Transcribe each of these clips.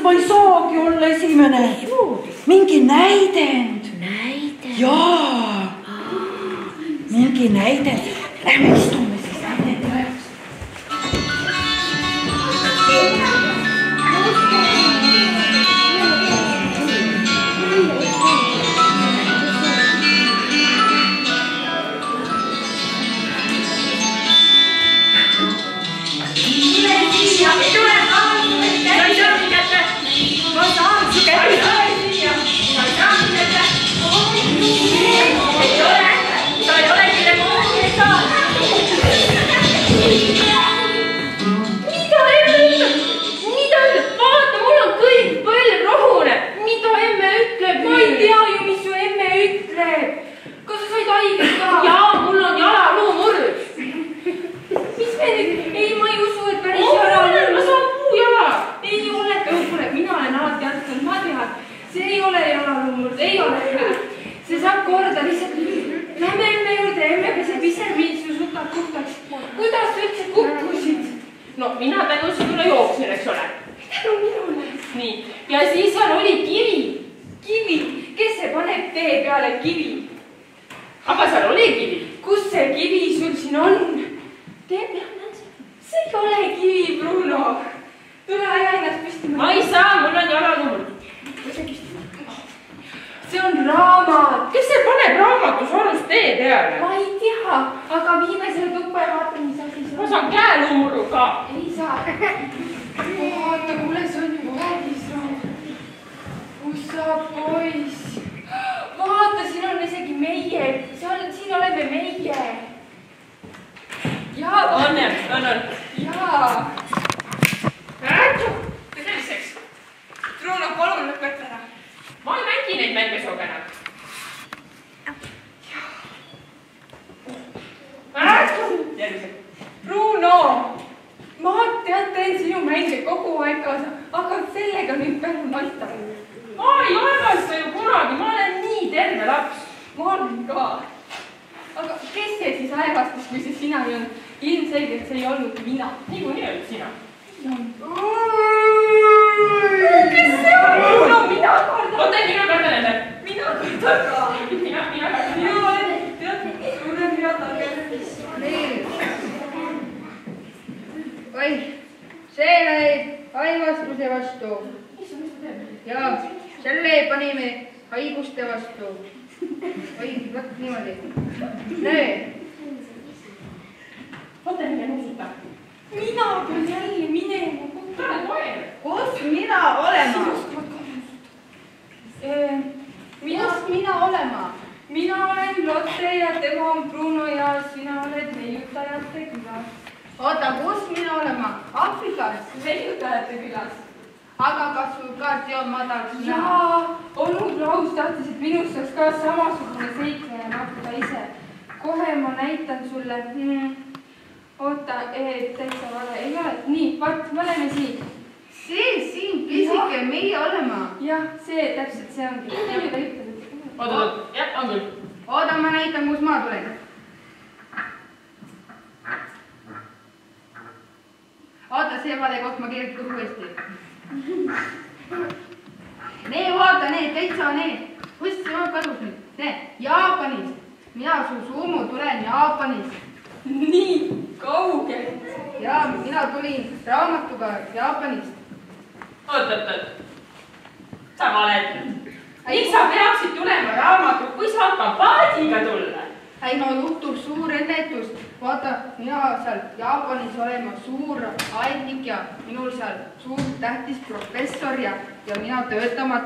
ma ei saagi olla esimene. Mingi näidend. Jaa. Mingi näidend. Lähme istume siis näidend üles.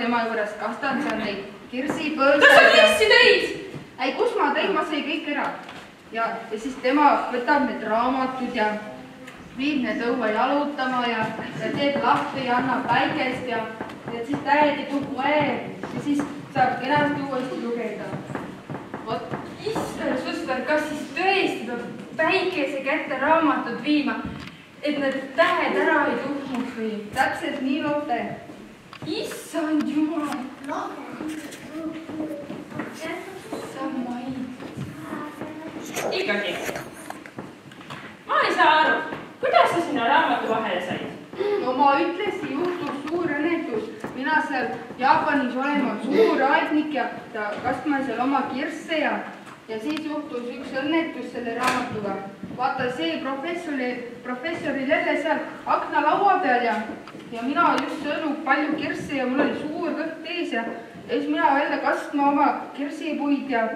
Tema juures kastan seal neid kirsipõõsaid. Kas sa vissi tõid? Ei, kus ma tõin, ma sõi kõik ära. Ja siis tema võtab need raamatud ja viib need õue jalutama ja teeb lahti ja annab päikest ja siis täiesti tugev ja siis saab kenasti uuesti lugeda. Vot. Issand, Suster, kas siis tõesti peab päikese kätte raamatud viima, et need tähed ära ei tuhmuks või? Täpselt nii, Lotte. Issand jumal. Ikkagi. Ma ei saa aru, kuidas sa sinna raamatu vahele said? No ma ütlesin, juhtus suur õnnetus. mina seal Jaapanis olema suur aednik ja kastma seal oma kirsse ja siis juhtus üks õnnetus selle raamatuga. Vaata, see professoril jälle seal aknalaua peal ja mina just söönud palju kirsse ja mul oli suur kõht ees ja siis mina jälle kastma oma kirsipuid ja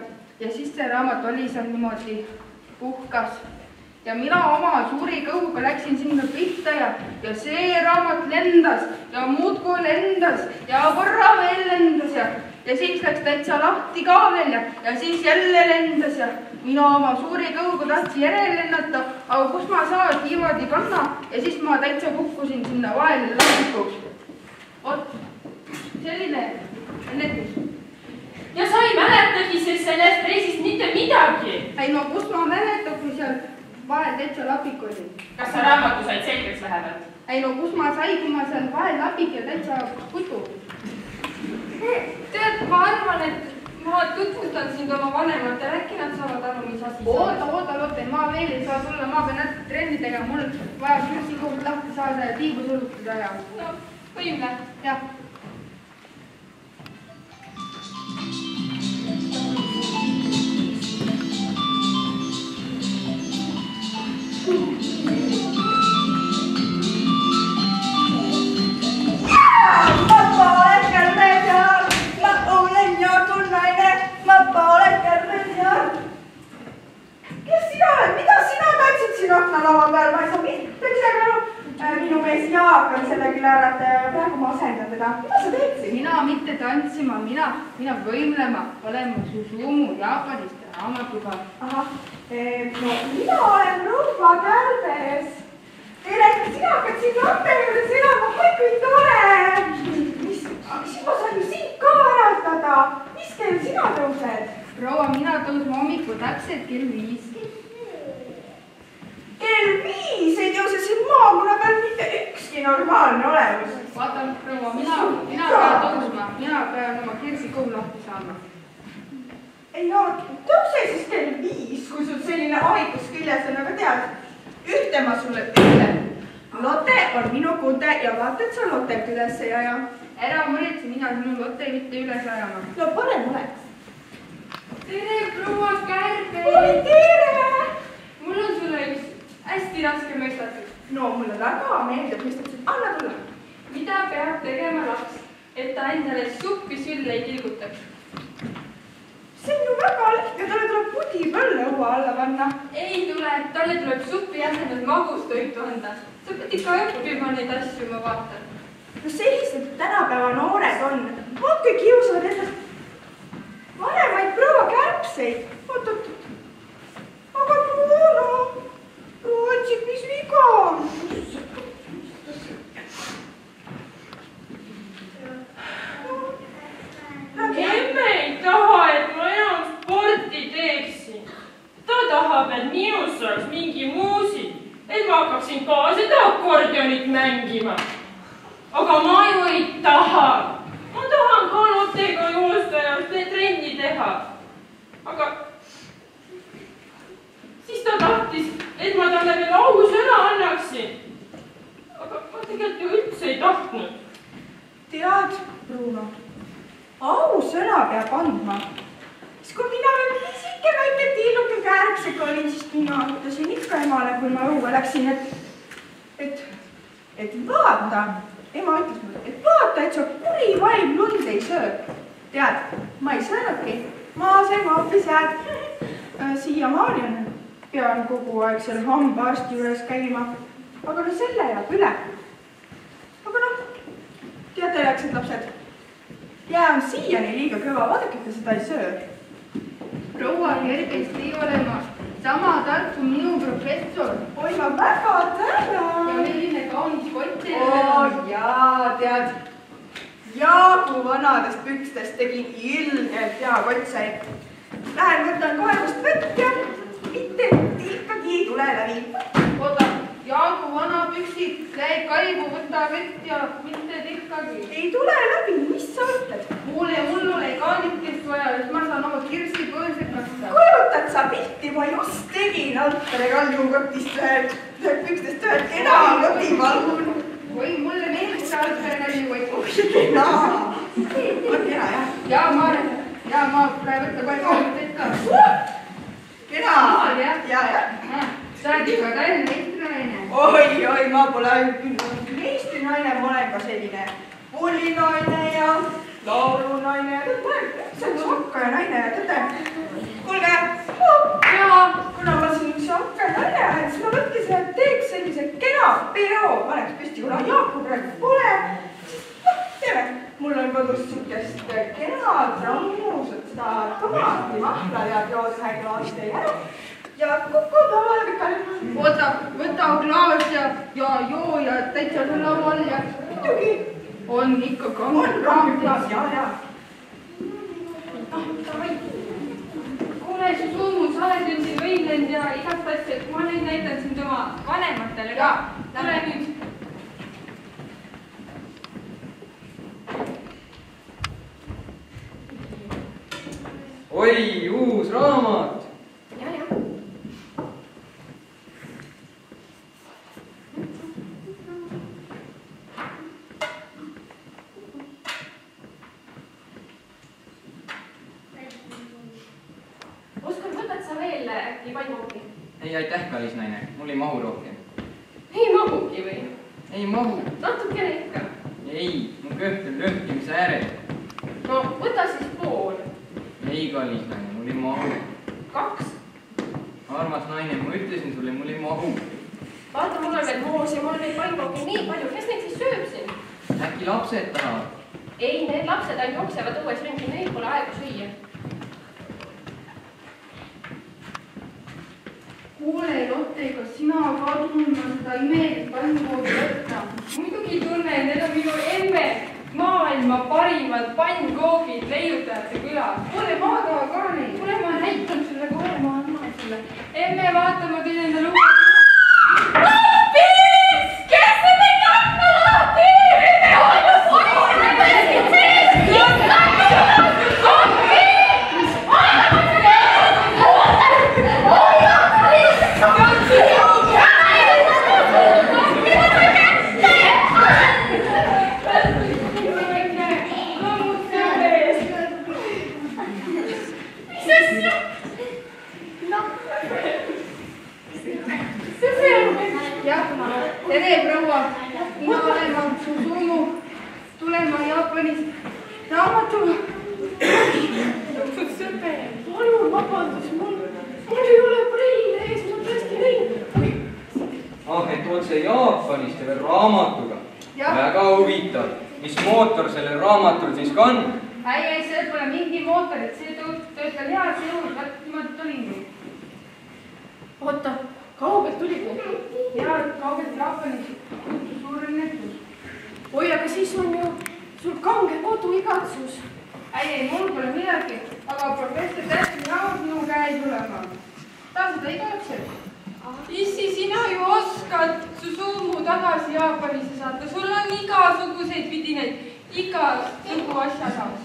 siis see raamat oli seal niimoodi puhkas. Ja mina oma suuri kõhuga läksin sinna pihta ja see raamat lendas ja muudkui lendas ja korra veel lendas ja siis läks täitsa lahti ka veel ja siis jälle lendas ja mina oma suuri kõhuga tahtsin järele lennata, aga kus ma saan niimoodi kanna ja siis ma täitsa kukkusin sinna vahele lahkuks. Oot, selline õnnetus. Ja sa ei mäletagi sellest reisist mitte midagi. Ei no kus ma mäletan, kui seal vahel täitsa lapik oli. Kas sa raamatu said selgeks lähedalt? Ei no kus ma sai, kui ma seal vahel lapik ja täitsa putu. Tead, ma arvan, et ma tutvustan sind oma vanematele, äkki nad saavad aru, mis asi Oota, ma veel ei saa tulla, ma pean natuke trenni tegema, mul vaja kürsikohut lahti saada ja tiibu surutada ja... No, võimle. Jah. Aknalaua peal, ma ei saa mitte midagi aru. Minu mees Jaak on selle küll äärata ja praegu ma asendan teda. Mida sa teeksid? Mina mitte tantsima, mina võimlema olema Susumu Jaapanist ja raamatuga. Ahah, no mina olen Rõuva Kärbes. Tere, sina hakkad siin lappe juures elama, oi kui tore. Siis ma saan ju sind ka äratada. Mis kell sina tõused? Proua, mina tõusma hommiku täpselt kell 5. Kell 5 ei tõuse siin maakonna peal mitte ükski normaalne olemus. Vaata, proua, mina pean tõusma, mina pean oma kirsikohu lahti saama. Ei no, tõuse siis kell 5, kui sul selline haigus küljes on, aga tead, ühte ma sulle ütlen. Lotte on minu kude ja vaata, et sa Lottet üles ei aja. Ära muretse, mina sinu Lotte mitte üles ajama. No parem oleks. Tere, proua Kärbes! Oi, tere! Mul on sulle üks hästi raske mõistatus. No, mulle väga meeldib mõistatus. Anna tulla. Mida peab tegema laps, et ta endale suppi sülle ei tilgutaks? See on ju väga lihtne, talle tuleb pudipõll õua alla panna. Ei tule, talle tuleb suppi asendada magustoitu anda. Sa pead ikka õppima neid asju, ma vaatan. No sellised tänapäeva noored on. Vaat kui kiusavad endast vanemaid proua Kärbseid. Oot. Aga proua, otsib, mis viga on. Emme ei taha, et ma enam sporti teeksin. Ta tahab, et minust oleks mingi muusik, et ma hakkaksin ka seda akordionit mängima. Aga ma ju ei taha. Ma tahan ka Lottega joosta ja trenni teha. Aga siis ta tahtis, et ma talle veel ausõna annaksin. Aga ma tegelikult ju üldse ei tahtnud. Tead, Bruno, ausõna peab andma. Siis kui mina veel pisike väike tilluke Kärbsega olin, siis mina ütlesin ikka emale, kui ma õue läksin, et vaata, ema ütles mulle, et vaata, et sa kuri vaim lund ei söö. Tead, ma ei söönudki, ma sain hoopis jääd. Siiamaani on, pean kogu aeg seal hambaarsti juures käima, aga no selle jääb üle. Aga noh, teate, läksid lapsed, jää on siiani liiga kõva, vaadake, et ta seda ei söö. Proua kergesti olema sama tark kui minu professor. Oi, ma väga tänan. Ja milline kaunis kott teile on. Jaa, tead, Jaagu vanadest pükstest tegin ilgelt hea kotsaid. Lähen võtan kaevust vett ja mitte tilkagi ei tule läbi. Oota, Jaagu vana püksid, lähe kaivu, võta vett ja mitte tilkagi. Ei tule läbi, mis sa ütled? Mul ei kaanikest vaja, et ma saan oma kirsi põõsed kasta. Kujutad sa pilti, ma just tegin Altere Kalju kotist ühed pükstest ühed kena kotivalun. Oi, mulle meeldib oled perega nii võitu. Kena. On kena, jah? Ja ma praegu võtta kohe teid ka. Kena. Ja. Sa oled ikka Tallinna meistrinaine. Oi, ma pole ainult küll meistrinaine, ma olen ka selline pullinaine ja laulunaine ja see on sakkaja naine ja tõde. Kuulge, kuna ma siin sakkaja naine olen, siis ma mõtlesin, et teeks sellise kena peo, paneks püsti, kuna Jaaku praegu pole, siis teeme. Mul on kodus sihukest kena trammusat seda tomatimahla ja jood ühe klaasi teie ära. Ja kokku tavale pikali. Võta klaas ja joo ja täitsa selle laual ja muidugi. On ikka On klaas, ja. Kuule, su suumu, sa oled nüüd siin võidlenud ja igast asja, ma nüüd näitan sind oma vanematele ka. Tule nüüd. Oi, uus raamat! Ja. Oskar, võtad sa veel äkki pannoogi? Ei, aitäh, kallis naine. Mul ei mahu rohkem. Ei mahugi või? Ei mahu. Natukene ikka. Ei, mu kõht on lõhkimise äärel. No, võta siis pool. Ei, kallis naine, mul ei mahu. 2. Armas naine, ma ütlesin sulle, mul ei mahu. Vaata, mul on veel moos ja mul on neid pannoogi nii palju. Kes neid siis sööb siin? Äkki lapsed tahavad? Ei, need lapsed ainult jooksevad õues ringi, neil pole aega süüa. Kuule, Lotte, kas sina ka tundma seda imelist pannkoodi võtta? Muidugi tunnen, need on minu emme maailma parimad pannkoogid leiutajate külas. Kuule, ma tahan ka neid. Kuule, ma näitan sulle kohe, ma annan sulle. Emme, vaata, ma teen enda lugu. Lapis! Kes see tegi akna lahti? Me oleme politsei! Tere, proua! Mina olen su sumu tulema Jaapanis raamatuga. Palun vabandus, mul ei ole prille ees, ma tõesti näin. Et otse Jaapanist ja veel raamatuga. Väga huvitav. Mis mootor sellel raamatul siis ka on? Ei, see pole mingi mootor, et see töötab head jõud, niimoodi tulingi. Oota, kaugelt tulid? Ja kaugelt Jaapanis suur õnnetus. Oi, aga siis on ju sul kange koduigatsus. Ei, mul pole midagi, aga professor tähtsi raamat minu käe ei tulema. Ta seda igatseb. Issi, sina ju oskad su suumu tagasi Jaapanisse saata. Sul on igasuguseid vidinaid, igasugu asja saas.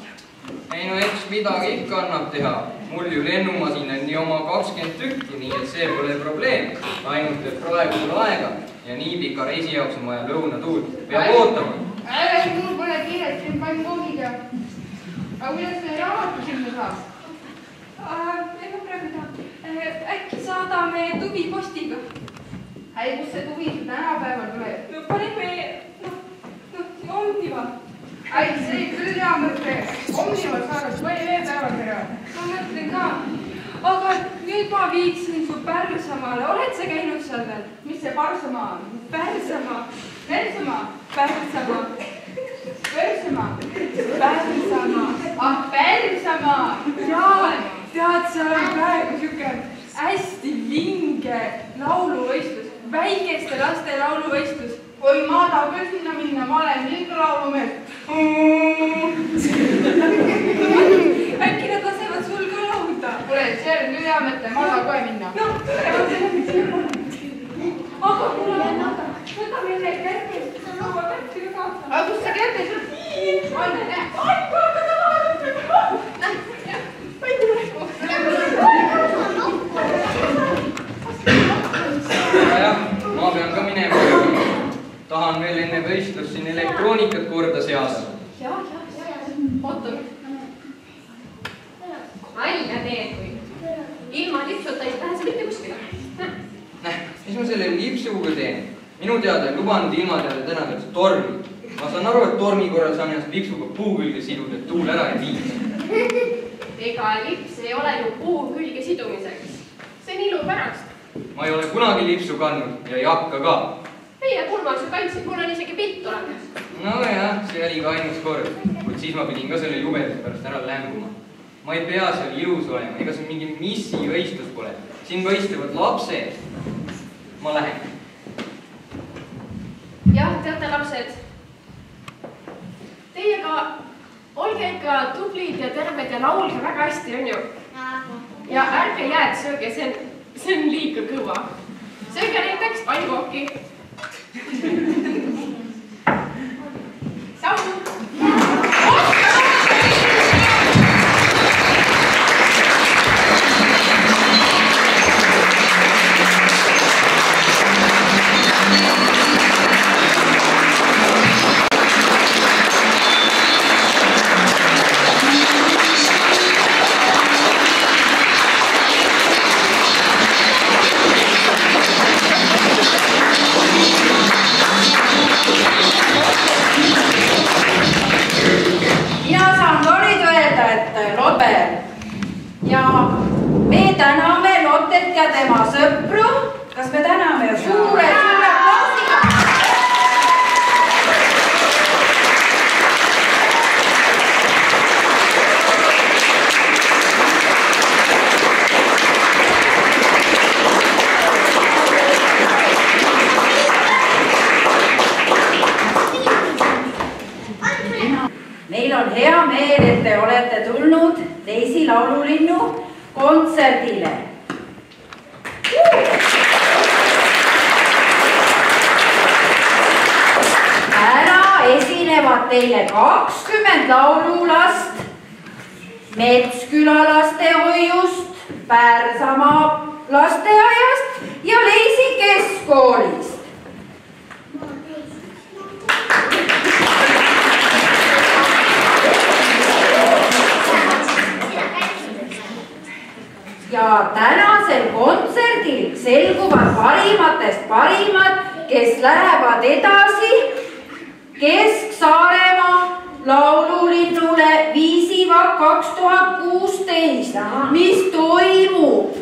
Ei no eks midagi ikka annab teha. Mul ju lennumasin on nii oma 20 tükki, nii et see pole probleem. Ainult, et praegu mul aega ja nii pika reisi jaoks on vaja lõunatuud. Peab ootama. Ei, mul pole kiiret siin pannkoogiga. Aga kuidas see raamatu sinna saab? Ega praegu taha. Äkki saadame tuvipostiga? Ei, kus see tuvi tänapäeval tuleb? No paneme, Omniva. Ei, see küll hea mõte. Omniva saadas või ööpäeval ära. Ma mõtlen ka. Aga nüüd ma viiksin su Pärsamaale. Oled sa käinud seal veel? Mis see Parsamaa on? Pärsamaa. Pärsamaa? Pärsamaa. Pärsamaa? Pärsamaa. Ah, Pärsamaa! Jaa, tead, seal on praegu siuke hästi vinge lauluvõistlus. Väikeste laste lauluvõistlus. Oi, ma tahan küll sinna minna, ma olen ikka laulumees. Äkki nad lasevad sul ka laulda? Kuule, see on küll hea mõte, ma tahan kohe minna. No, aga kuule, võta meile kärpis. Proua kärpsiga kaasa. Aga kus see kärpis on? Jah, ma pean ka minema. Tahan veel enne võistlust siin elektroonika mis ma selle lipsuga teen? Minu teada ei lubanud ilmateade täna peaks tormi. Ma saan aru, et tormi korral saan ennast lipsuga puu külge siduda, et tuul ära ei viis. Ega lips ei ole ju puu külge sidumiseks. See on ilu pärast. Ma ei ole kunagi lipsu kandnud ja ei hakka ka. Meie pulmas ju kandsid, mul on isegi pilt olemas. Nojah, see oli ka ainus kord, kuid siis ma pidin ka selle jubeduse pärast ära lämbuma. Ma ei pea seal ilus olema, ega see mingi missi võistlus pole. Siin võistlevad lapsed. Ma lähen. Jah, teate lapsed, teiega olge ikka tublid ja terved ja laulge väga hästi, on ju? Ja ärge jääd sööge, see on liiga kõva. Sööge näiteks pannkooki. Saun! ja tema sõpru. Kas me täname suure aplausiga? Meil on hea meel, et te olete tulnud Leisi laululinnu kontserdile. Täna esinevad teile 20 laululast Metsküla lastehoiust, Pärsamaa lasteaiast ja Leisi keskkoolist. Ja tänasel kontserdil selguvad parimatest parimad, kes lähevad edasi Kesk-Saaremaa laululinnule Viisiva 2016, mis toimub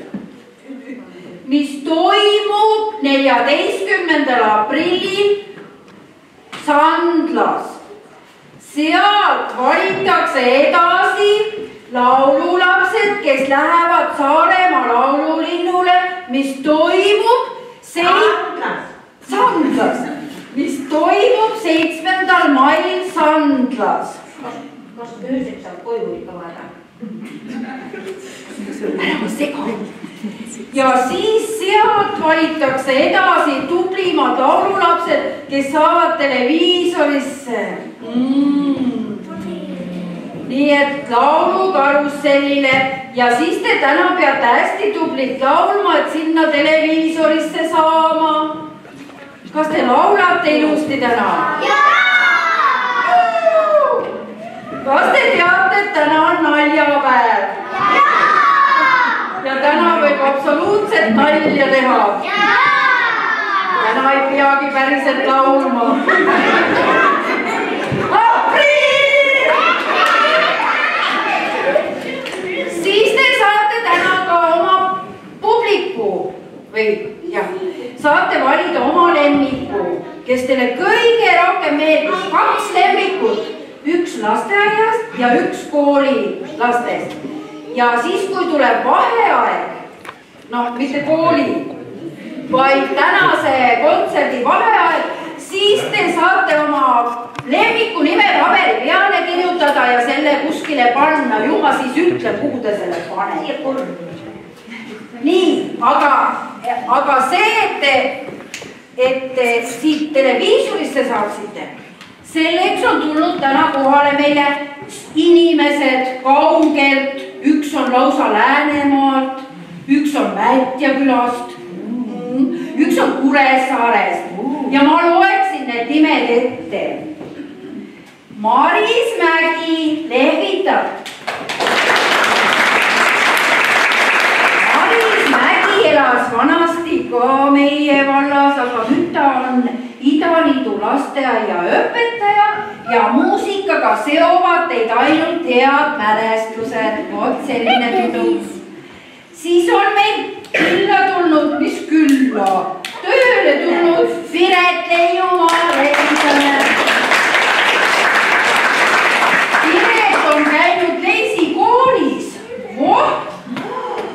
14. aprillil Sandlas. Sealt valitakse edasi laululapsed, kes lähevad Saaremaa laululinnule, mis toimub Sandlas, mis toimub 7. mail Sandlas. Kas ööseks saab koju ikka vaja? Ära sega. Ja siis sealt valitakse edasi tublimad laululapsed, kes saavad televiisorisse. Nii et laulukarussellile ja siis te täna peate hästi tublit laulma, et sinna televiisorisse saama. Kas te laulate ilusti täna? Jaa! Kas te teate, et täna on naljapäev? Jaa! Ja täna võib absoluutselt nalja teha? Jaa! Täna ei peagi päriselt laulma. Siis te saate täna ka oma publiku või jah, saate valida oma lemmiku, kes teile kõige rohkem meeldib. 2 lemmikut, 1 lasteaiast ja 1 kooli lastest. Ja siis, kui tuleb vaheaeg, noh, mitte kooli, vaid tänase kontserdi vaheaeg, siis te saate oma lemmiku nime paberi peale kirjutada ja selle kuskile panna. Ju ma siis ütlen, kuhu te selle pane. Nii, aga see, et te siit televiisorisse saaksite, selleks on tulnud täna kohale meile inimesed kaugelt. 1 on lausa Läänemaalt, 1 on Mätjakülast, 1 on Kuressaarest ja ma loeksin need nimed ette. Maris Mägi lehvitab. Maris Mägi elab elas vanasti ka meie vallas, aga nüüd ta on Idaliidu lasteaia õpetaja ja muusikaga seovad teid ainult head mälestused. Vot selline tudu. Siis on meil külla tulnud, mis külla? Tööle tulnud Piret Leiumaa Levisamäe. Piret on käinud Leisi koolis.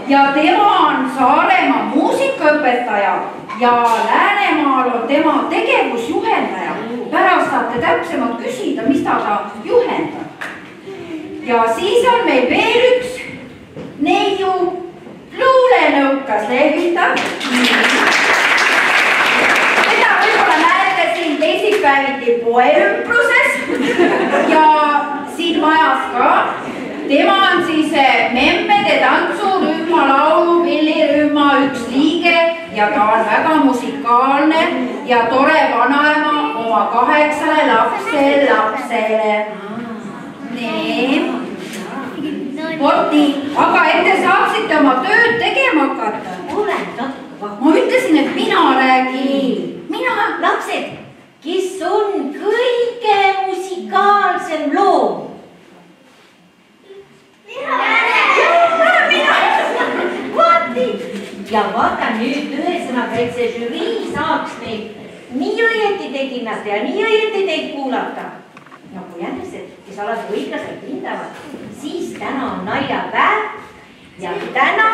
Ja tema on Saaremaa muusikaõpetaja ja Läänemaal on tema tegevusjuhendaja. Pärast saate täpsemalt küsida, mis ta juhendab. Ja siis on meil veel üks neiu luulenõukas Levita. Teda võib-olla näete siin teisipäeviti poeümbruses ja siin majas ka. Tema on siis Memmede tantsurühma, laulupillirühma üks liige ja ta on väga musikaalne ja tore vanaema oma 8 lapsele. Nii. Voti, aga et te saaksite oma tööd tegema hakata. Ma ütlesin, et mina räägin. Mina? Lapsed, kes on kõige musikaalsem loom? Vaati! Ja vaata nüüd ühesõnaga, et see žürii saaks neid nii õieti teginnata ja nii õieti teid kuulata. Nagu jänesed, kes alati õiglaselt hindavad, siis täna on naljapäev ja täna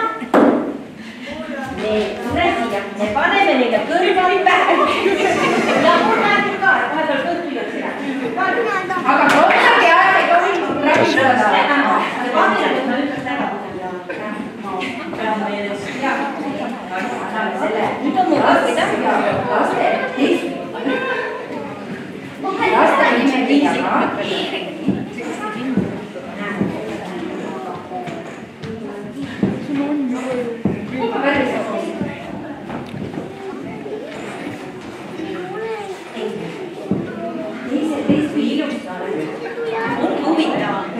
me paneme neile kõrvad pähe. Ja mul räägib ka, et vahepeal kõrvivad seda. Aga rohkem aeg ei tohi rääkida. Nüüd on mul laste nimekirjaga.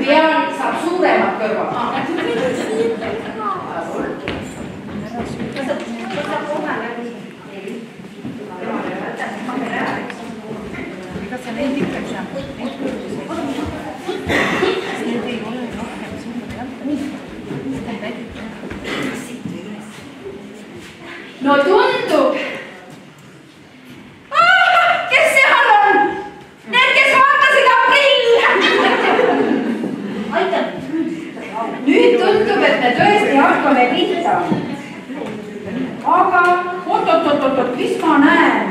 Peal saab suuremad kõrvad. No tundub. Kes seal on? Need, kes vaatasid aprill. Aitäh. Nüüd tundub, et me tõesti hakkame pihta. Aga oot, mis ma näen?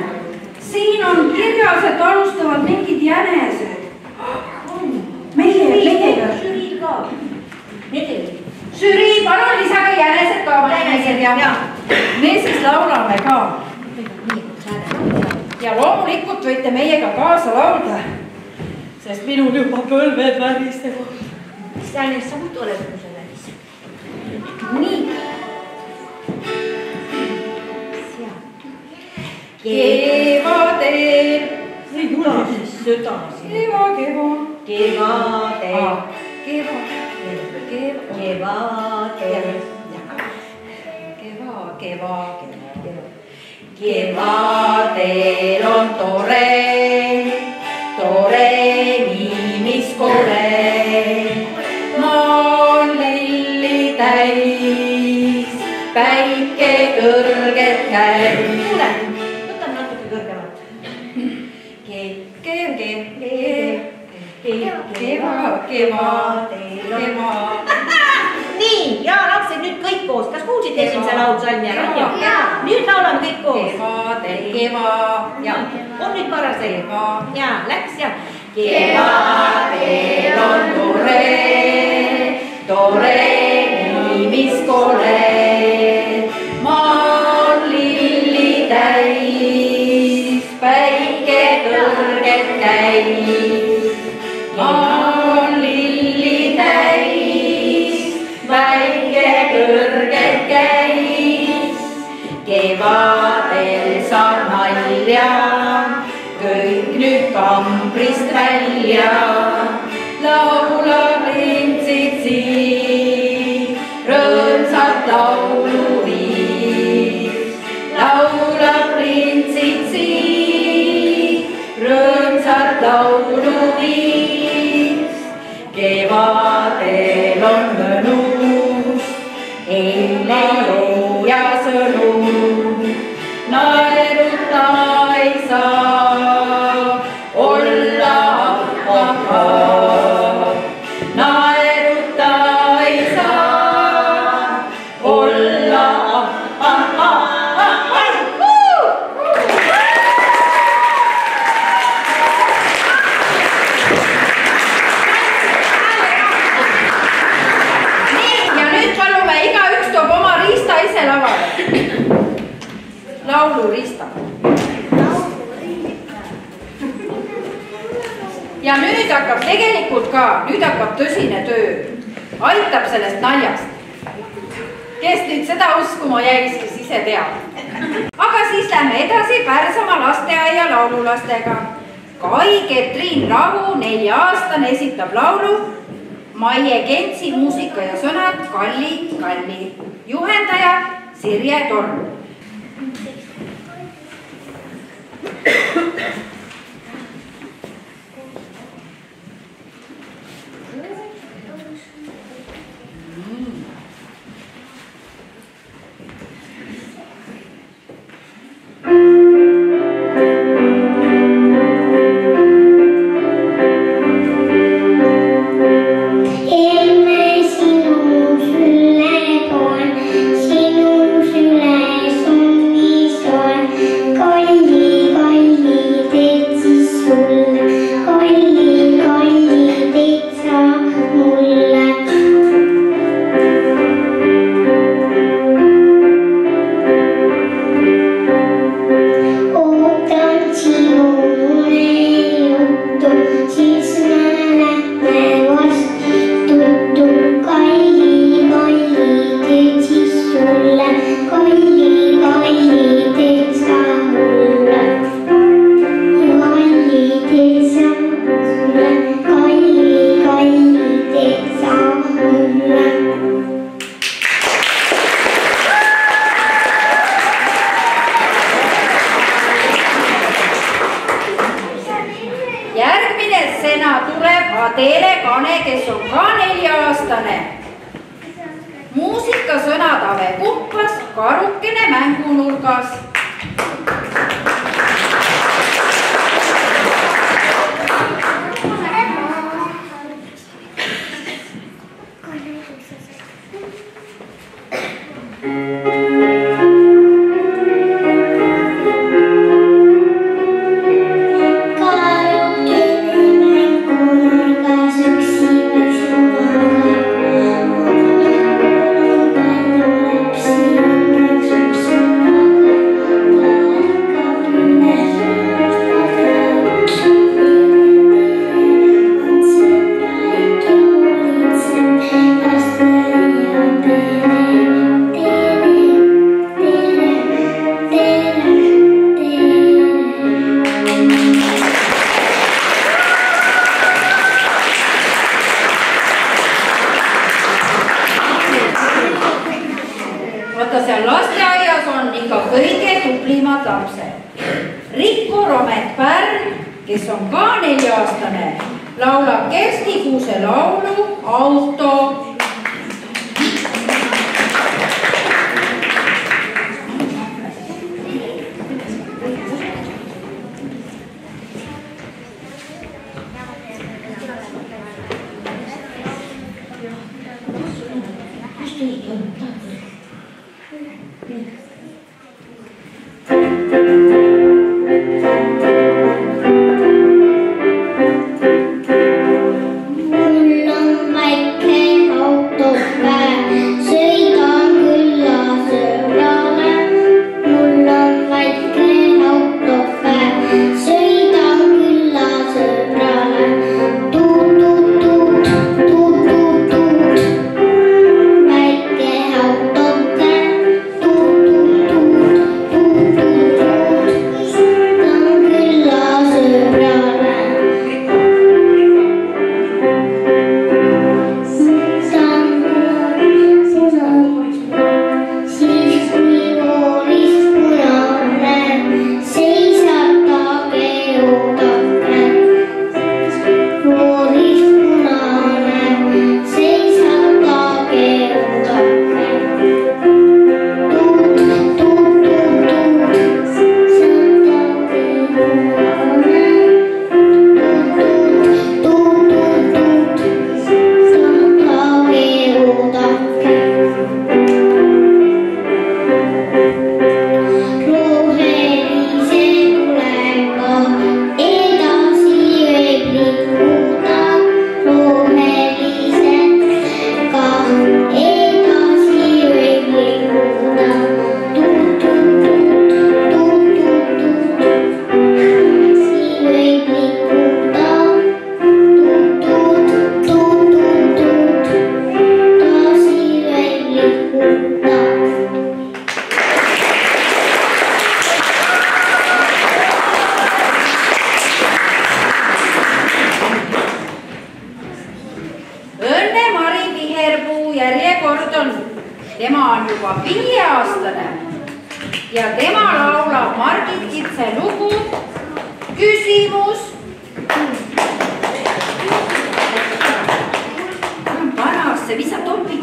Siin on kirjas, et alustavad mingid jänesed. Meie Žürii ka. Žürii, palun lisage jänesed ka. Me siis laulame ka. Ja loomulikult võite meiega kaasa laulda, sest minul juba põlved värisevad. Mis jänes samuti oled mu selles? Nii. Kevadel. Ei tule siis süda. Kevadel on tore niimiskole. Maa on lilli täis, päike kõrgelt käib. Võtame natuke kõrgemalt. Nii, ja lapsed nüüd kõik koos. Kas kuulsite esimese laulsalmi ära? Nüüd laulame kõik koos. On nüüd paras ei? Ja, läks ja. Kevadel on tore niimiskole. Maa on lilli täis, päike kõrgelt käib. Maa on lilli täis, päike kõrgelt käib. Kevadel saab nalja, kõik nüüd kambrist välja. Laulab lintsitsi, rõõmsat laulu viib. lauluviis. Kevadel on mõnus, eile ja sõnum. Naeruta ei saa olla, naeruta ei saa olla. Lauluriista. Ja nüüd hakkab tegelikult ka, nüüd hakkab tõsine töö. Aitab sellest naljast. Kes nüüd seda uskuma jäis, kes ise teab. Aga siis lähme edasi Pärsamaa lasteaia laululastega. Kai-Ketriin Rahu, 4-aastane, esitab laulu. Maie Kentsi muusika ja sõnad Kalli Kalli. Juhendaja Sirje Torm. Adele Kane, kes on ka 4-aastane. Muusikasõnad Ave Kumpas, Karukene mängunurgas. Seal lasteaias on ikka kõige tuplimad lapsed. Rikko Romet Pärn, kes on ka 4-aastane, laulab Kersti Kuuse laulu Auto. Mul on väike juba 5-aastane ja tema laulab Margit Kitse lugu Küsimus. Vanasse visa topi.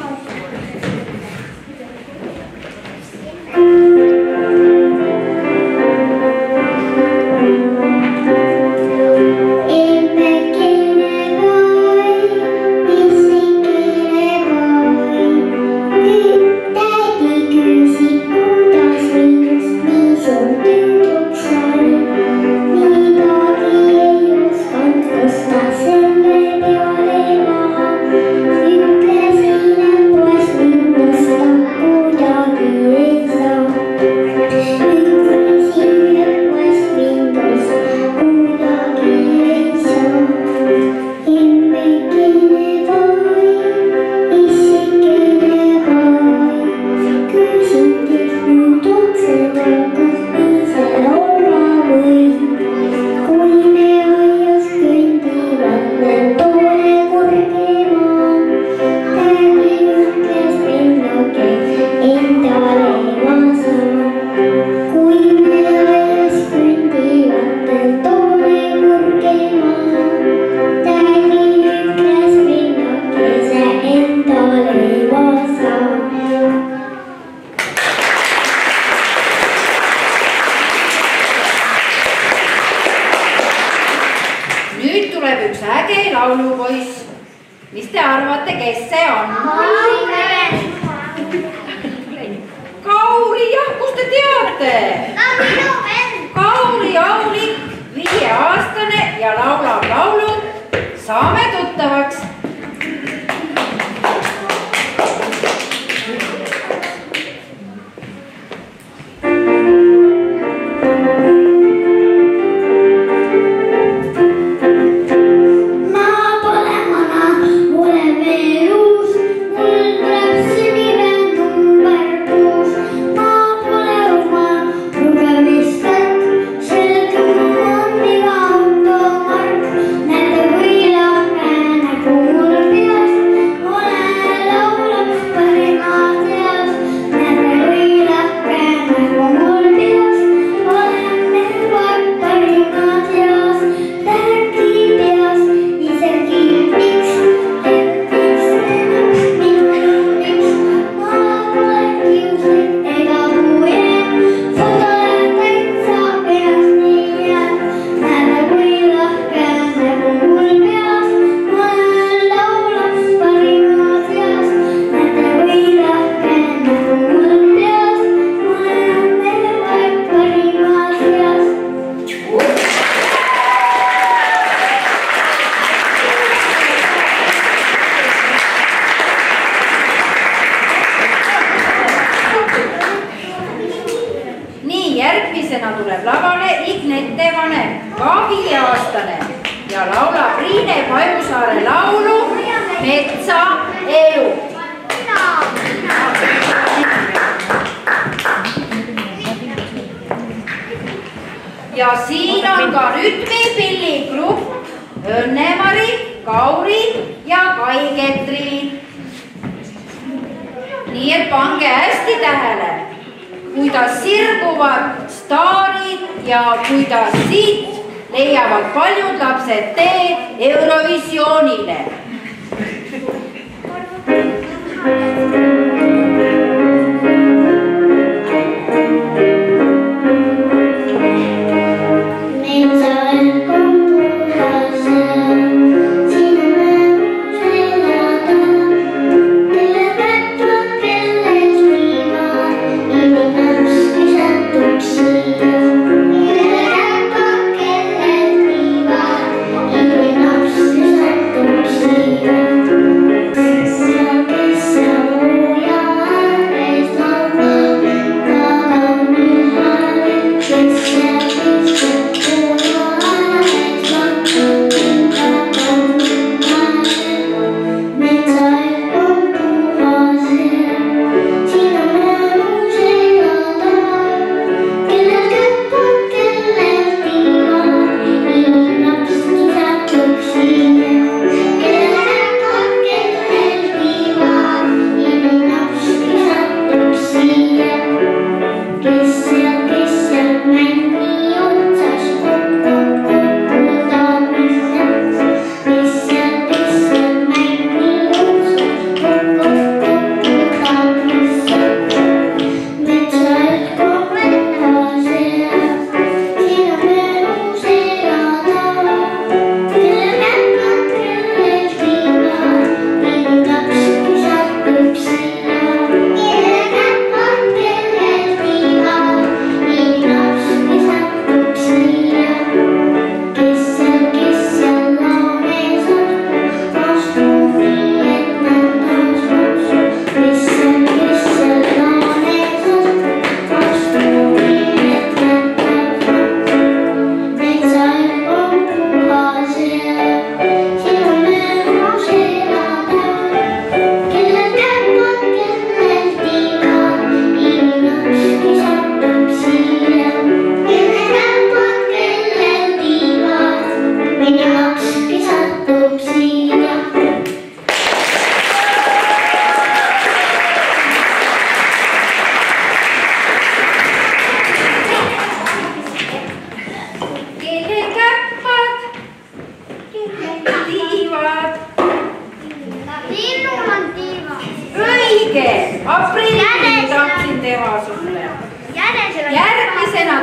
Ja siin on ka rütmipilligrupp Õnne-Mari, Kauri ja Kai-Ketri. Nii et pange hästi tähele, kuidas sirguvad staarid ja kuidas siit leiavad paljud lapsed tee Eurovisioonile. Thank you.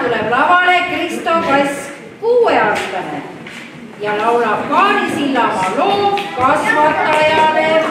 tuleb lavale Kristo Kask, 6-aastane ja laulab Kaari Sillamaa loo kasvatajale.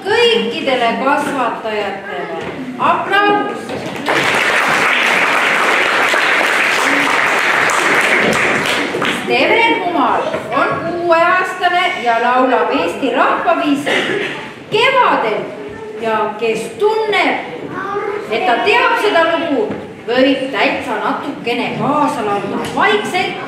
Kõikidele kasvatajatele aplaus! Steven Humal on 6-aastane ja laulab Eesti rahvaviisi Kevadel ja kes tunneb, et ta teab seda lugu, võib täitsa natukene kaasa laulda vaikselt.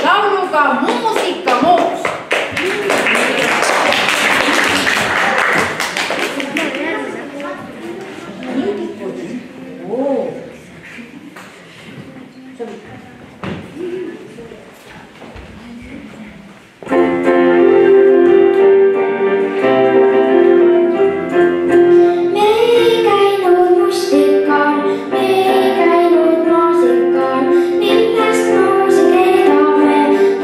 lauluga Muusikamoos. Me ei käinud maasikal, millest moosi keedame.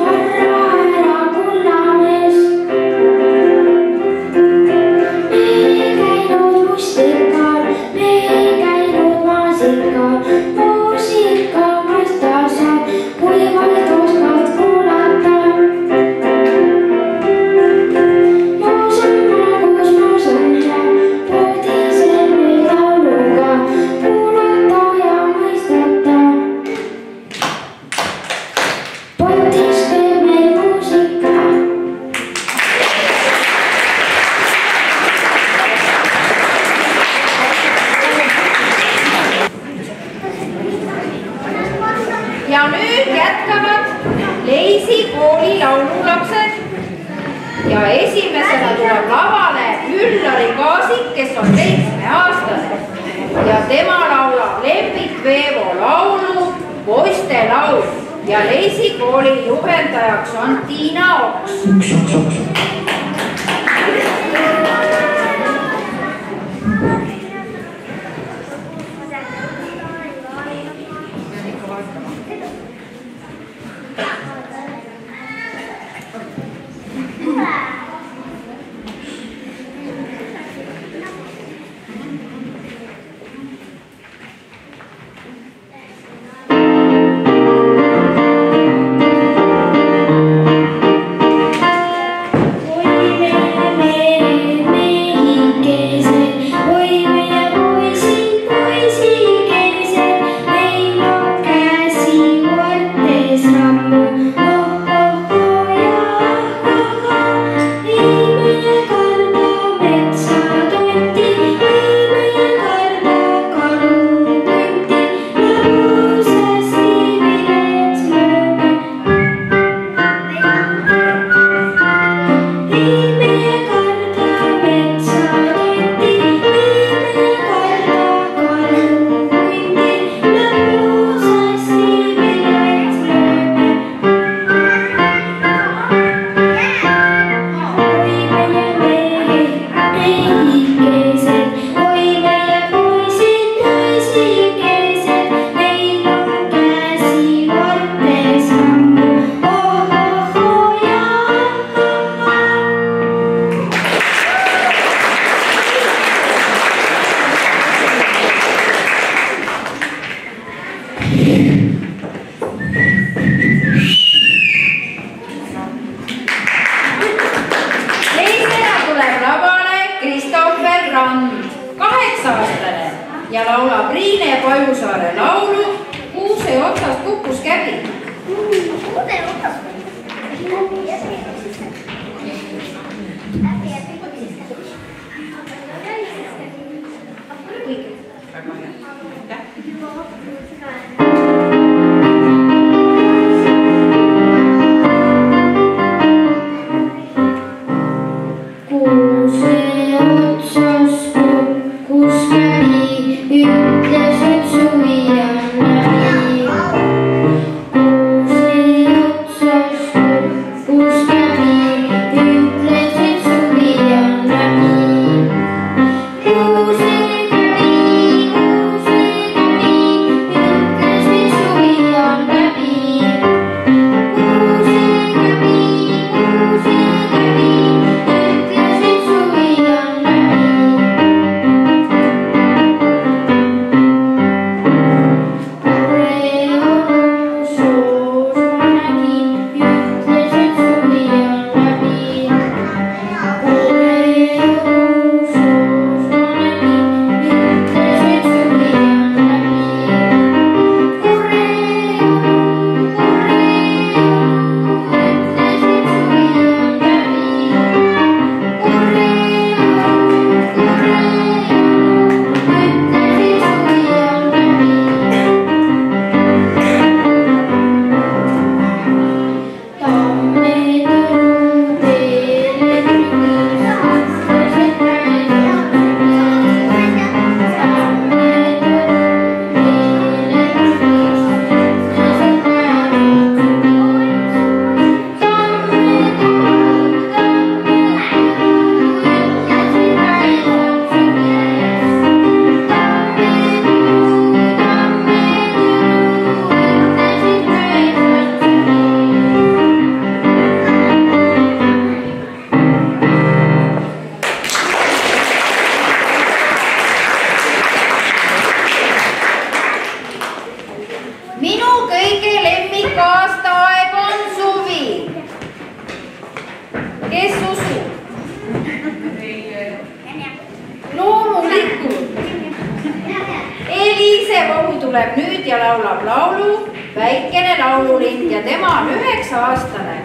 ja nüüd jätkavad Leisi kooli laululapsed ja esimesena tuleb lavale Üllari Kaasik, kes on 7-aastane ja tema laulab Lembit Veevo laulu Poiste laul ja Leisi kooli juhendajaks on Tiina Oks. Ja laulab Riine Pajusaare laulu Kuuse otsast kukkus käbi. tuleb nüüd ja laulab laulu Väikene laululind ja tema on 9-aastane.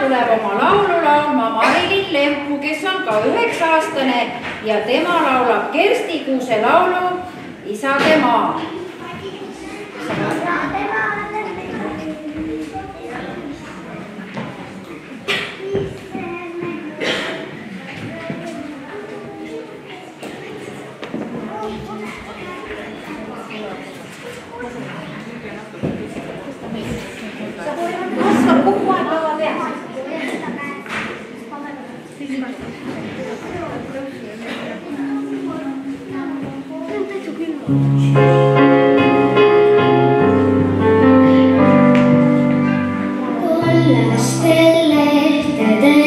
tuleb oma laulu laulma Marilyn Lempu, kes on ka 9-aastane ja tema laulab Kersti Kuuse laulu Isademaa. Olla stelle,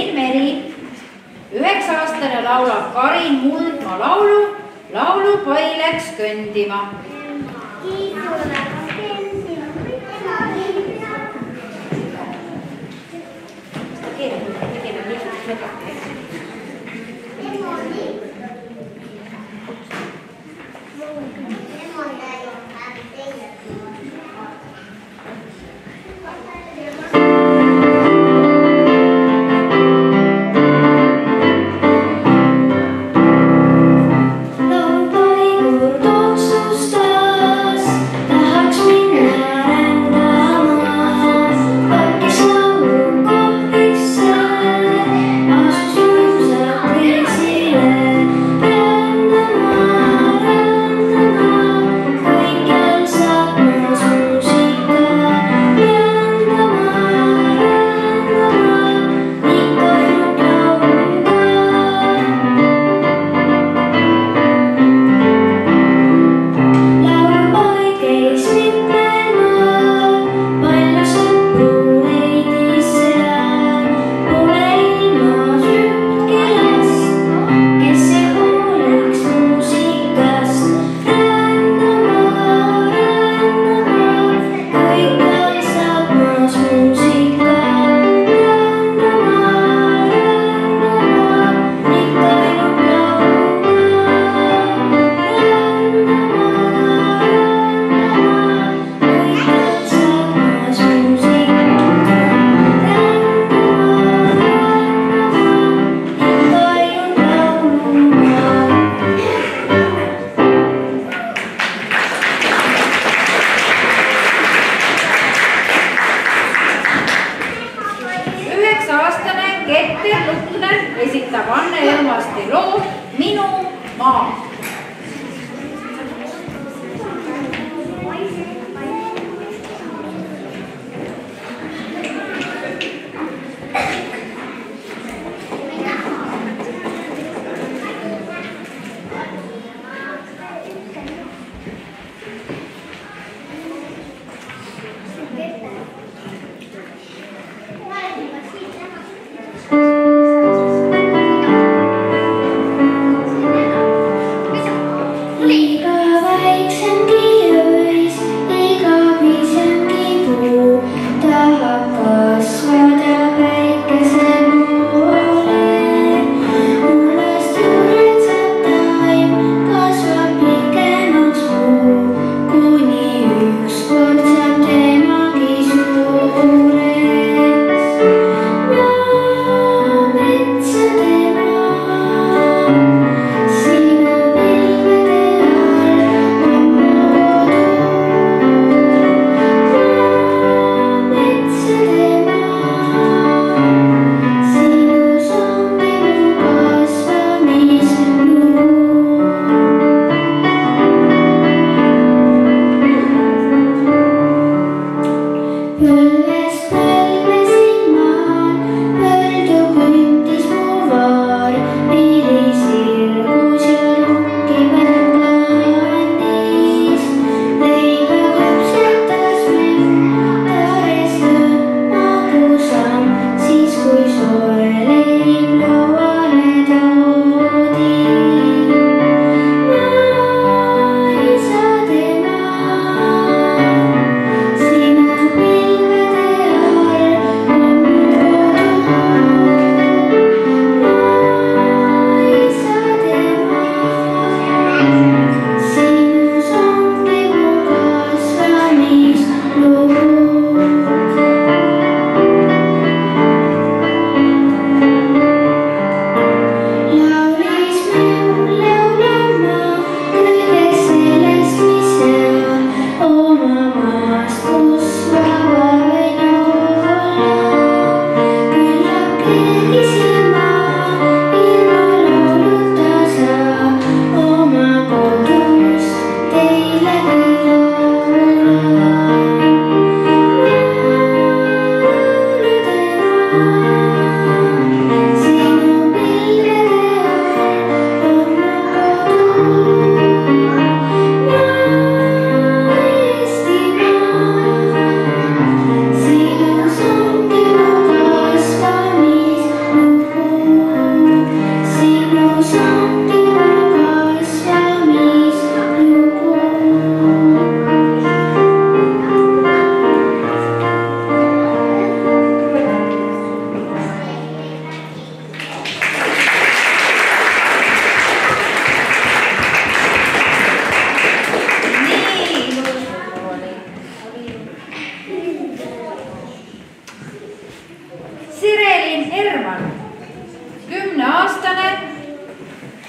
Rein Meri. 9-aastane laulab Karin Muldmaa laulu Laulupai läks kõndima. Esitab Anne Ermasti loo Minu maa.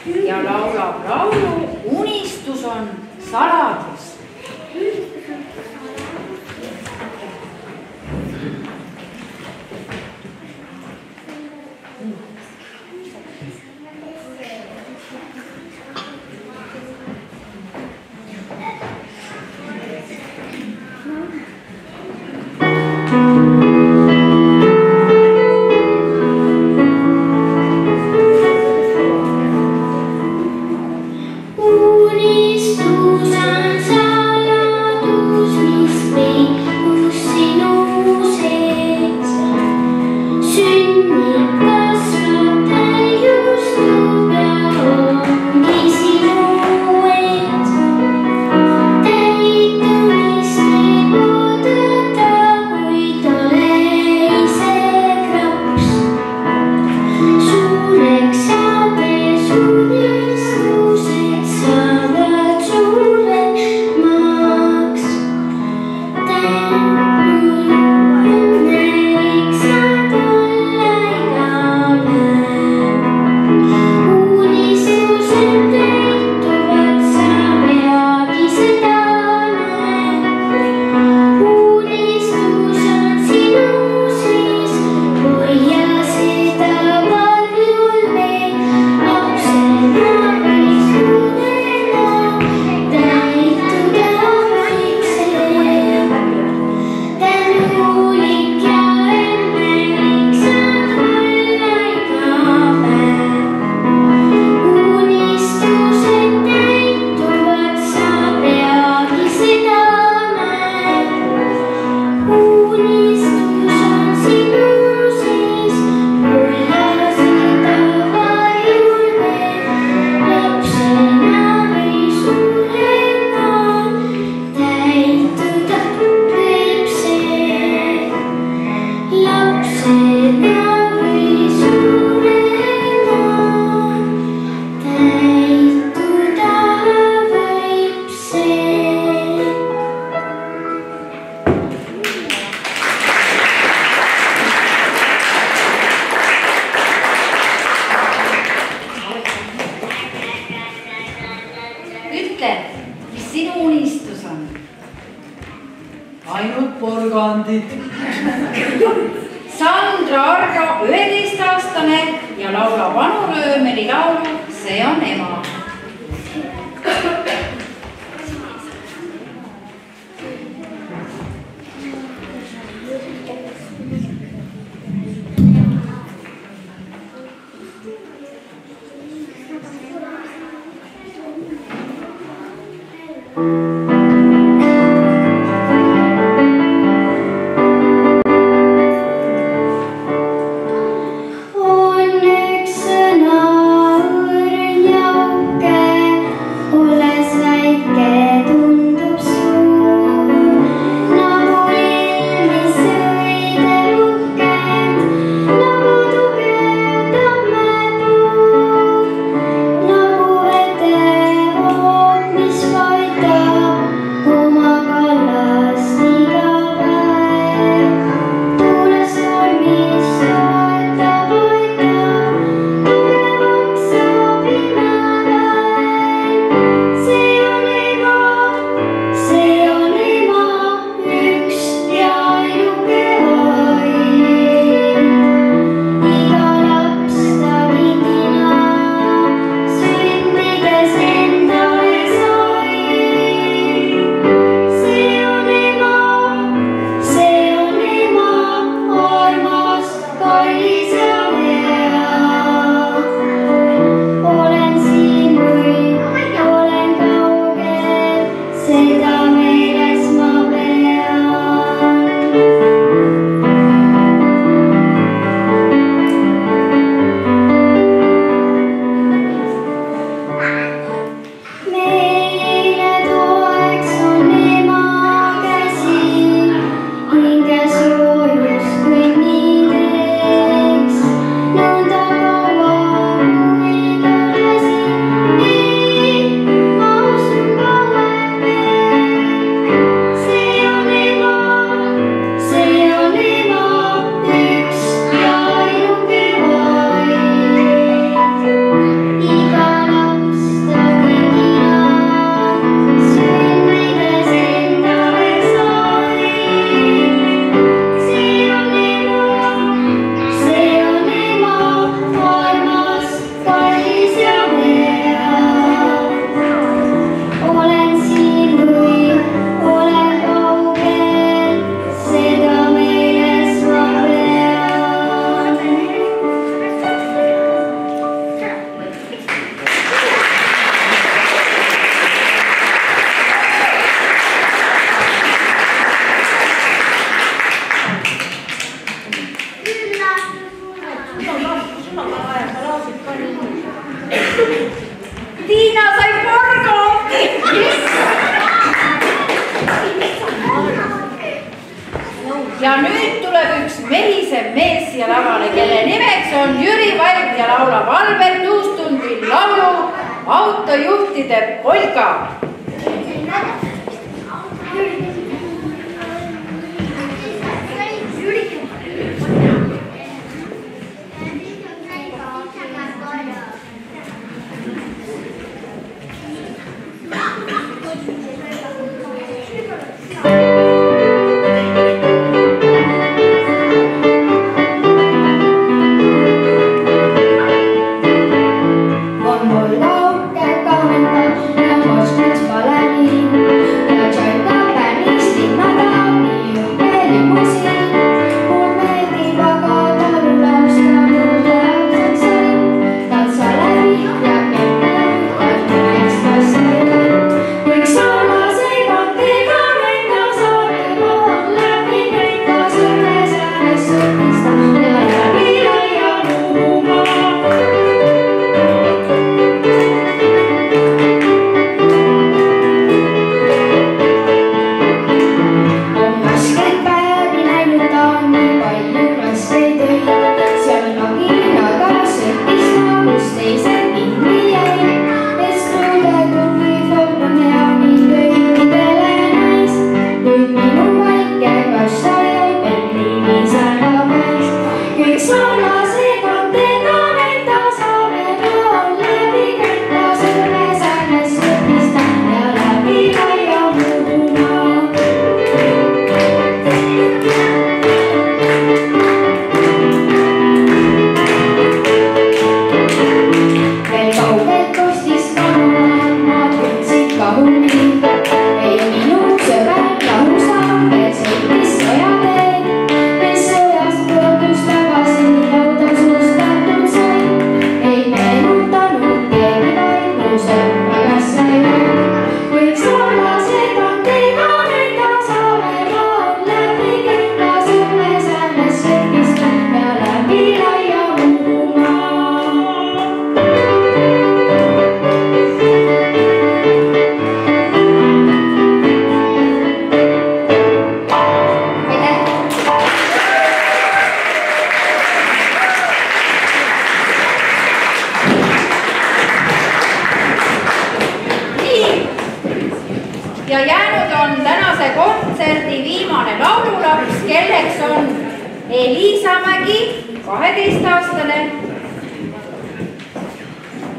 ja laulab laulu Unistus on saladus. ainult porgandid. Sandra Argo, 11-aastane ja laulab Anu Röömeri laulu See on ema. Nagu vete voog, mis vaid ja nüüd tuleb üks mehisem mees siia lavale, kelle nimeks on Jüri Vaip ja laulab Albert Uustundil laulu Autojuhtide polka.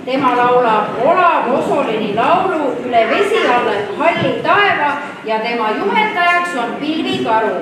Tema laulab Olav Osolini laulu Üle vesihalli taeva ja tema juhendajaks on Pilvi Karu.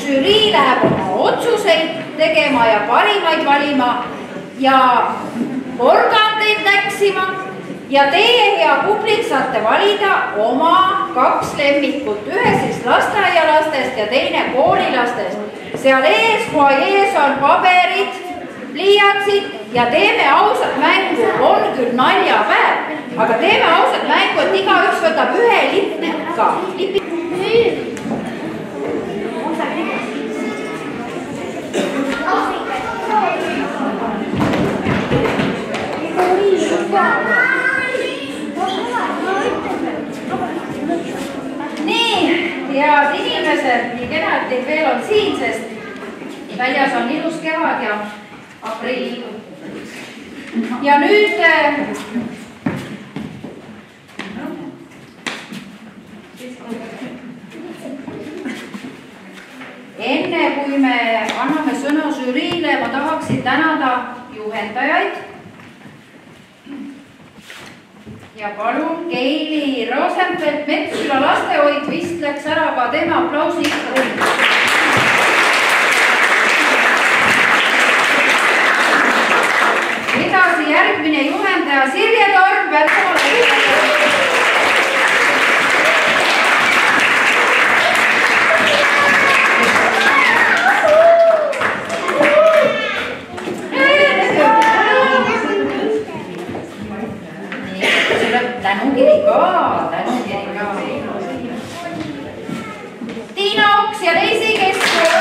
žürii läheb oma otsuseid tegema ja parimaid valima ja porgandeid näksima ja teie, hea publik, saate valida oma 2 lemmikut, ühe siis lasteaialastest ja teine koolilastest. Seal ees, foajees on paberid, pliiatsid ja teeme ausat mängu, on küll naljapäev, aga teeme ausat mängu, et igaüks võtab ühe lipika. Nii, head inimesed, nii kena, et teid veel on siin, sest väljas on ilus kevad ja aprill. Ja nüüd enne kui me anname sõna žüriile, ma tahaksin tänada juhendajaid. Ja palun Keili Rosenfeld, Metsküla lastehoid vist läks ära, aga tema aplausi ikka. Edasi järgmine juhendaja Sirje Torm, vältsamale. Tänukiri ka. Tiina Oks ja Leisi Keskkond.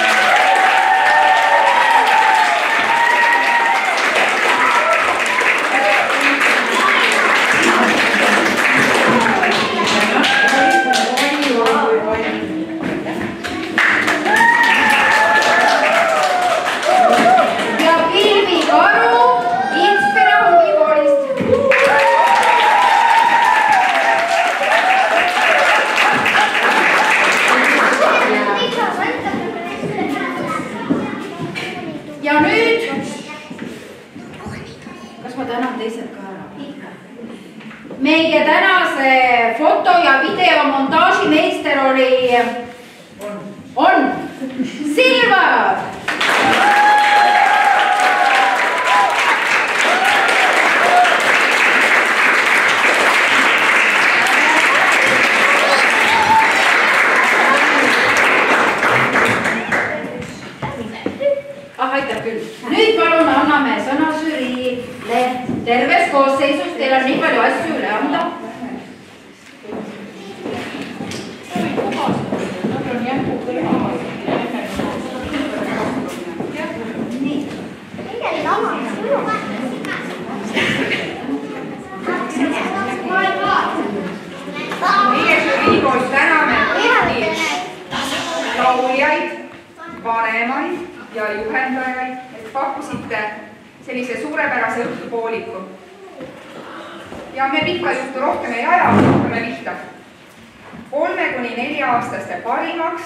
Ja Pilvi Karu Inspira huvikoolist. Ja nüüd, kas ma tänan teised ka ära? Meie tänase foto- ja videomontaažimeister on Silva. Aitäh küll. Nüüd palun anname sõna žüriile. Terves koosseisus, teil on nii palju asju üle anda. Meie žüriikoos täname lauljaid, vanemaid ja juhendajaid, et pakkusite sellise suurepärase õhtupooliku. Ja me pikka juttu rohkem ei aja, hakkame pihta. 3–4-aastaste parimaks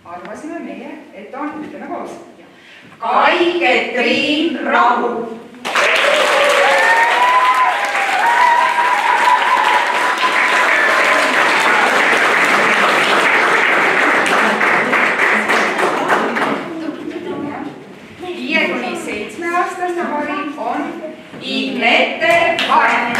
arvasime meie, et on, ütleme koos. Kai-Ketrin Rahu. Ignete Vaen.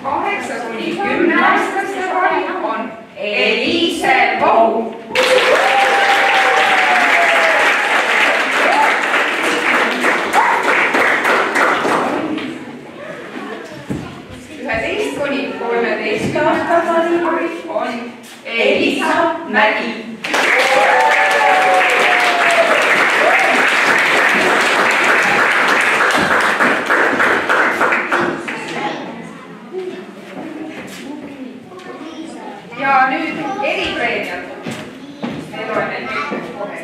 Kaheksa kuni 10-aastaste valim on Eliise Vau. On Elisa Mägi. Ja nüüd eripreemiad. Me loeme kohe.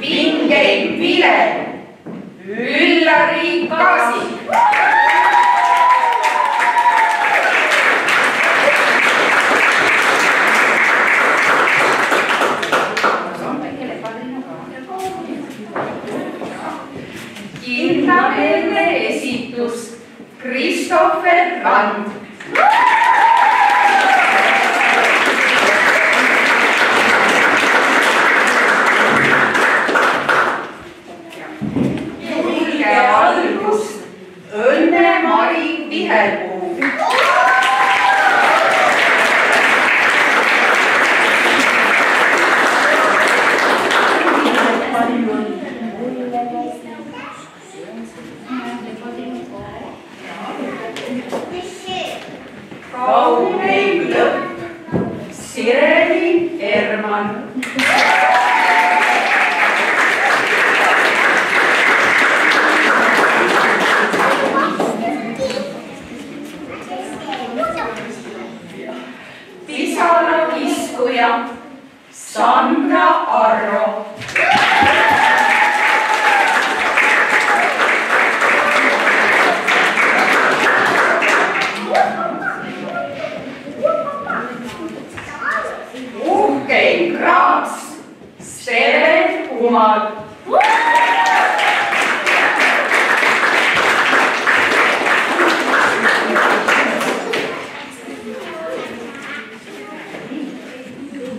Vingeid Vile, Üllari Kasi. kand. Julge algust, õnne-Mari viherpuu. Kauneim lõpp, Sireli Erman. Pisara kiskuja, Sandra Arro. Uhkein kraats, Steven Umar.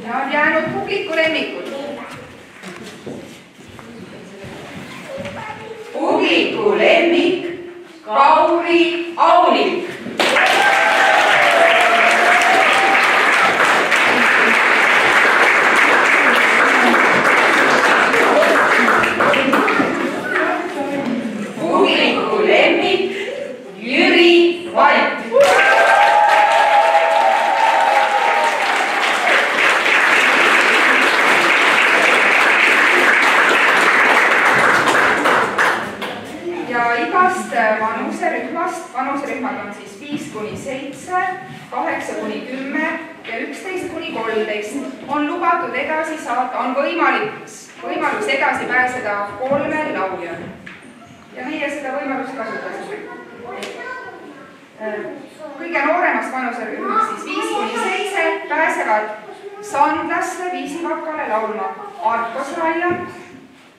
Ja on jäänud publiku lemmikud. Publiku lemmik, Kauri Aulik. Publiku lemmik, Jüri Vait. Ja igast vanuserühmast, vanuserühmad on siis 5–7, 8–10 ja 11–13, on lubatud edasi saata, on võimalus edasi pääseda 3 lauljal. Ja meie seda võimalust kasutasime. Kõige nooremast vanuserühmast siis 5–7 pääsevad Sandlasse viisivakale laulma Arko Sraiant,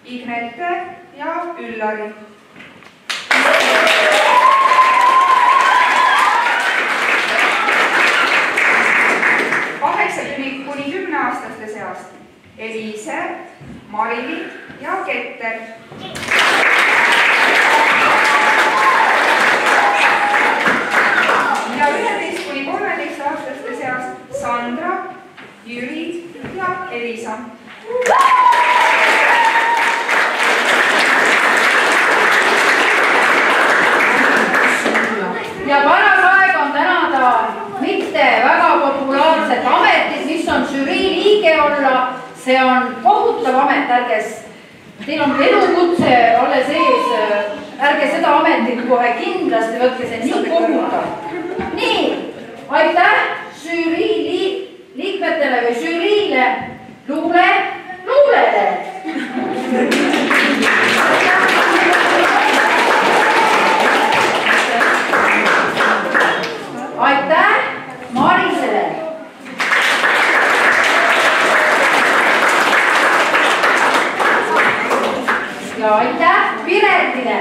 Ignete ja Üllari. 8–10-aastaste seast Eliise, Marili ja Ketter. Ja 11–13-aastaste seast Sandra, Jüri ja Elisa. Ja paras aeg on tänada mitte väga populaarset ametit, mis on žürii liige olla. See on kohutav amet, teil on elukutse alles ees, ärge seda ametit kohe kindlasti võtke, see on nii kohutav. Nii, aitäh žürii liikmetele või žüriile, luulele. Aitäh Marisele. Ja aitäh Piretile.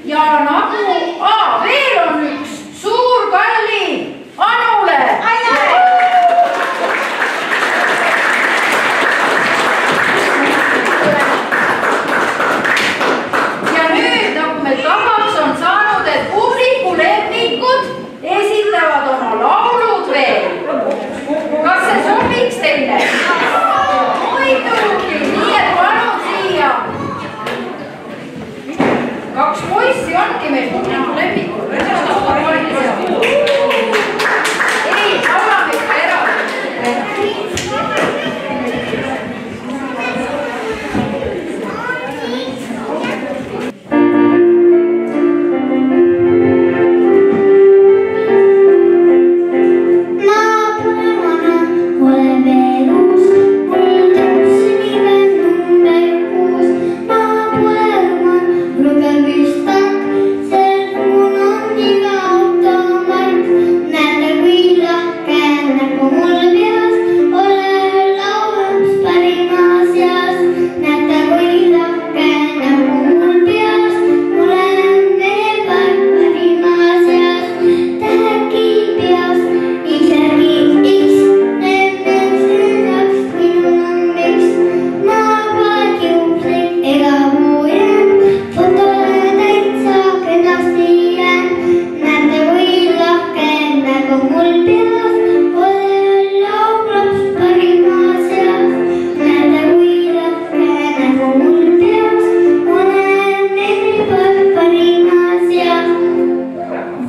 Ja nagu, veel on üks suur kalli Anule. Tavaks on saanud, et publiku lemmikud esitavad oma laulud veel. Kas see sobiks teile?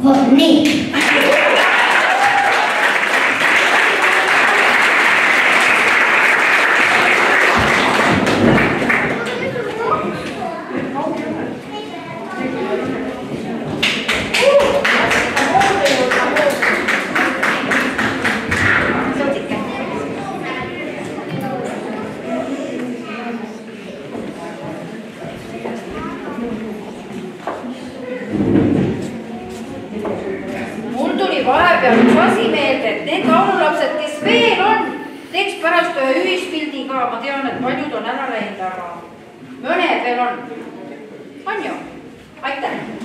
vot nii. Vahepeal üks asi meelde, et need laululapsed, kes veel on, teeks pärast ühe ühispildi ka. Ma tean, et paljud on ära läinud, aga mõned veel on. On ju? Aitäh!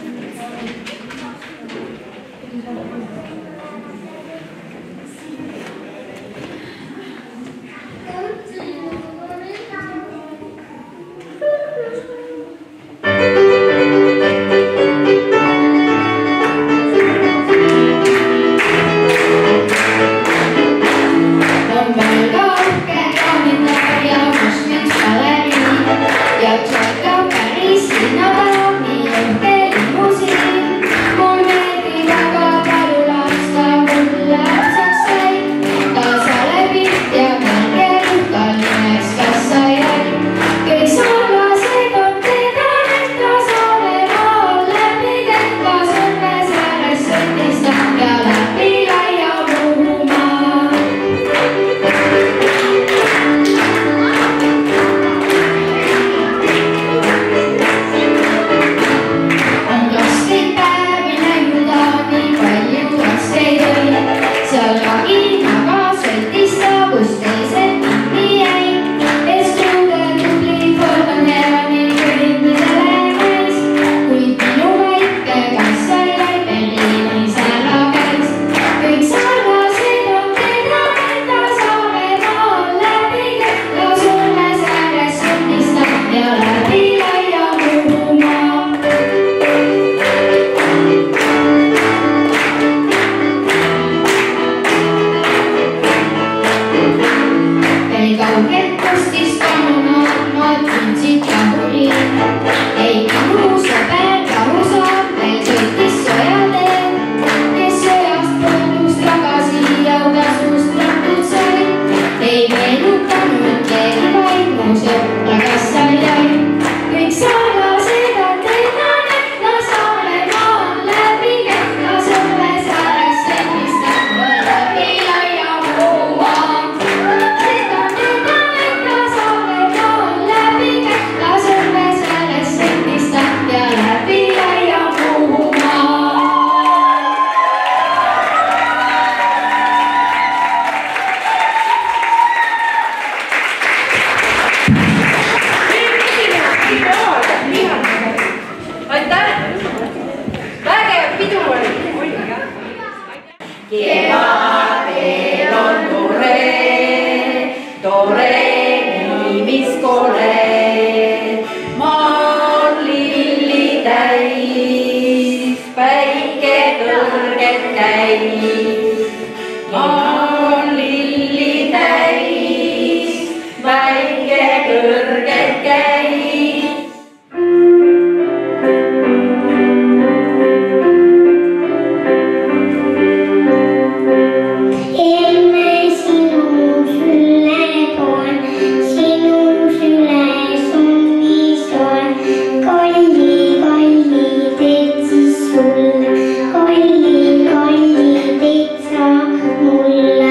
Mulla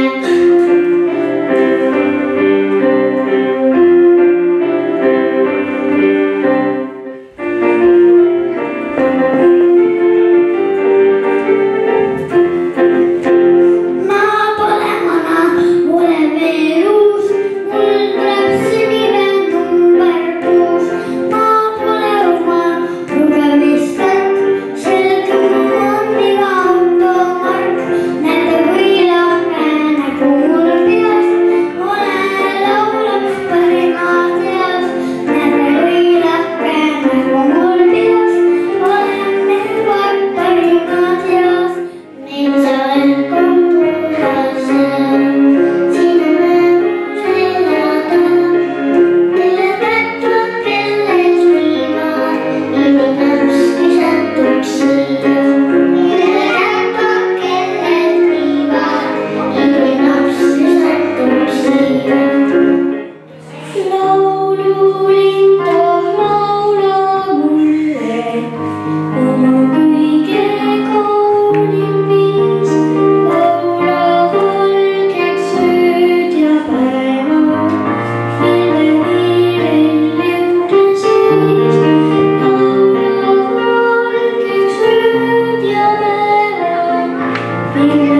Pinna